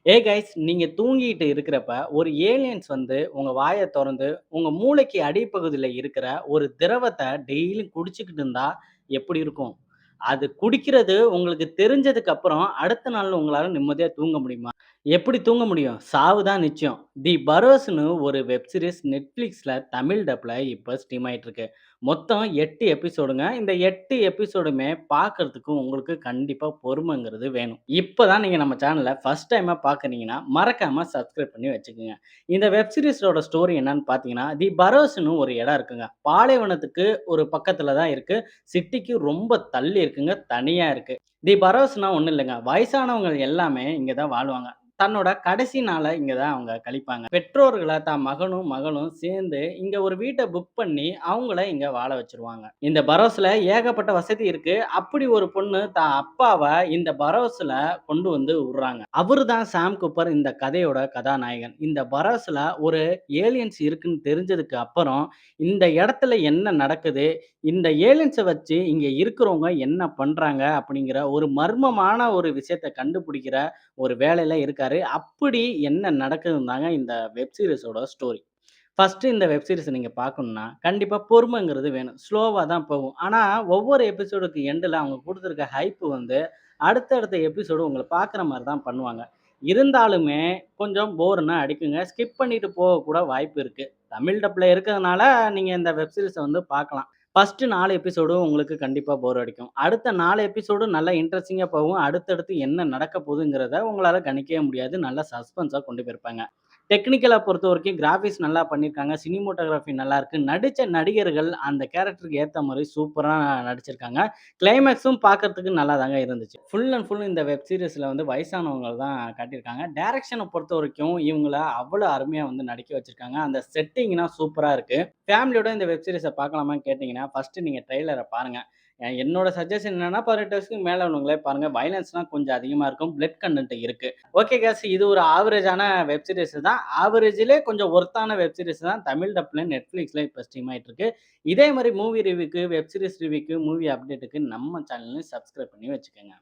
Guys, நீங்க தூங்கிட்டு இருக்கிறப்ப, ஒரு ஏலியன்ஸ் வந்து உங்க வாய தொறந்து, உங்க மூளைக்கு அடிப்பகுதியில இருக்கிற ஒரு திரவத்த டெய்லியும் குடிச்சுக்கிட்டு இருந்தா எப்படி இருக்கும்? அது குடிக்கிறது உங்களுக்கு தெரிஞ்சதுக்கு அப்புறம், அடுத்த நாள் உங்களால நிம்மதியா தூங்க முடியுமா? எப்படி தூங்க முடியும்? சாவு தான் நிச்சயம். தி பரோஸ்ன்னு ஒரு வெப் சீரிஸ் Netflixல தமிழ் டப்ல இப்ப ஸ்ட்ரீம் ஆயிட்டு இருக்கு. மொத்தம் 8 எபிசோடுங்க. இந்த 8 எபிசோடுமே பார்க்கறதுக்கு உங்களுக்கு கண்டிப்பா பொறுமைங்கிறது வேணும். இப்ப தான் நீங்க நம்ம சேனல ஃபர்ஸ்ட் டைமா பார்க்குறீங்கன்னா, மறக்காம சப்ஸ்கிரைப் பண்ணி வச்சுக்கங்க. இந்த வெப் சீரிஸோட ஸ்டோரி என்னன்னு பார்த்தீங்கன்னா, தி பரோஸ்ன்னு ஒரு இடம் இருக்குங்க. பாலைவனத்துக்கு ஒரு பக்கத்துல தான் இருக்கு. சிட்டிக்கு ரொம்ப தள்ளி இருக்குங்க. தனியா இருக்கு. தி பரோஸ்னா ஒண்ணும் இல்லங்க. வயசானவங்க எல்லாமே இங்க தான் வாழ்வாங்க. தன்னோட கடைசி நாள இங்க தான் அவங்க கழிப்பாங்க. பெற்றோர்கள தான் மகனும், மகளும் சேர்ந்து இங்க ஒரு வீட்ட புக் பண்ணி, அவங்கள இங்க வாழ வச்சுருவாங்க. இந்த பரோஸ்ல ஏகப்பட்ட வசதி இருக்கு. அப்படி ஒரு பொண்ணு தான் அப்பாவ இந்த பரோஸ்ல கொண்டு வந்து விடுறாங்க. அவரு தான் சாம் கூப்பர் இந்த கதையோட கதாநாயகன். இந்த பரோஸ்ல ஒரு ஏலியன்ஸ் இருக்குன்னு தெரிஞ்சதுக்கு அப்புறம், இந்த இடத்துல என்ன நடக்குது? இந்த ஏலியன்ஸ வச்சு இங்க இருக்கிறவங்க என்ன பண்றாங்க? அப்படிங்கிற ஒரு மர்மமான ஒரு விஷயத்த கண்டுபிடிக்கிற ஒரு வேலையில இருக்காரு. அப்படி என்ன நடக்குதுன்னு தாங்க இந்த வெப் சீரிஸோட ஸ்டோரி. ஃபர்ஸ்ட்டு இந்த வெப் சீரிஸ நீங்க பார்க்கணும்னா, கண்டிப்பா பொறுமைங்கிறது வேணும். ஸ்லோவா தான் போகும். ஆனா, ஒவ்வொரு எபிசோடுக்கு எண்டுல அவங்க குடுத்துருக்க ஹைப் வந்து, அடுத்தடுத்த எபிசோடு உங்கள பார்க்குற மாரி தான் பண்ணுவாங்க. இருந்தாலுமே கொஞ்சம் போர்ன்னா அடிக்குங்க. ஸ்கிப் பண்ணிட்டு போக கூட வாய்ப்பு இருக்கு. தமிழ் டப்ல இருக்கிறதுனால, நீங்க இந்த வெப் சீரிஸ வந்து பார்க்கலாம். ஃபர்ஸ்ட்டு 4 எபிசோடும் உங்களுக்கு கண்டிப்பா போர் அடிக்கும். அடுத்த 4 எபிசோடும் நல்லா இன்ட்ரஸ்டிங்கா போகும். அடுத்தடுத்து என்ன நடக்க போதுங்கிறத உங்களால கணிக்கவே முடியாது. நல்லா சஸ்பென்ஸா கொண்டு போயிருப்பாங்க. டெக்னிக்கலா பொறுத்தவரைக்கும் கிராபிக்ஸ் நல்லா பண்ணியிருக்காங்க. சினிமோட்டோகிராஃபி நல்லாயிருக்கு. நடிச்ச நடிகர்கள் அந்த கேரக்டருக்கு ஏத்த மாரி சூப்பரா நடிச்சிருக்காங்க. கிளைமேக்ஸும் பார்க்கறதுக்கு நல்லா தாங்க இருந்துச்சு. ஃபுல் அண்ட் ஃபுல் இந்த வெப் சீரிஸ்ல வந்து வயசானவங்கள தான் காட்டியிருக்காங்க. டைரக்ஷன பொறுத்தவரைக்கும் இவங்கள அவ்வளோ அருமையா வந்து நடிக்க வச்சிருக்காங்க. அந்த செட்டிங்லாம் சூப்பரா இருக்கு. ஃபேமிலியோட இந்த வெப் சீரிஸ பார்க்கலாமான்னு கேட்டீங்கன்னா, ஃபர்ஸ்ட்டு நீங்க ட்ரெய்லர பாருங்க. என்னோட சஜஷன் என்னன்னா, 18 வயசுக்கு மேல உள்ளவங்களே பாருங்க. வயலன்ஸ்லாம் கொஞ்சம் அதிகமா இருக்கும். பிளட் கன்டென்ட் இருக்கு. ஓகே கேஸ், இது ஒரு ஆவரேஜான வெப் சீரிஸ் தான். ஆவரேஜ்லயே கொஞ்சம் ஒர்த்தான வெப் சீரிஸ் தான். தமிழ் டப்ல Netflixல இப்ப ஸ்ட்ரீம் ஆயிட்டு இருக்கு. இதே மாரி மூவி ரிவ்யூக்கு, வெப் சீரிஸ் ரிவ்யூக்கு, மூவி அப்டேட்டுக்கு நம்ம சேனலையும் சப்ஸ்கிரைப் பண்ணி வச்சுக்கங்க.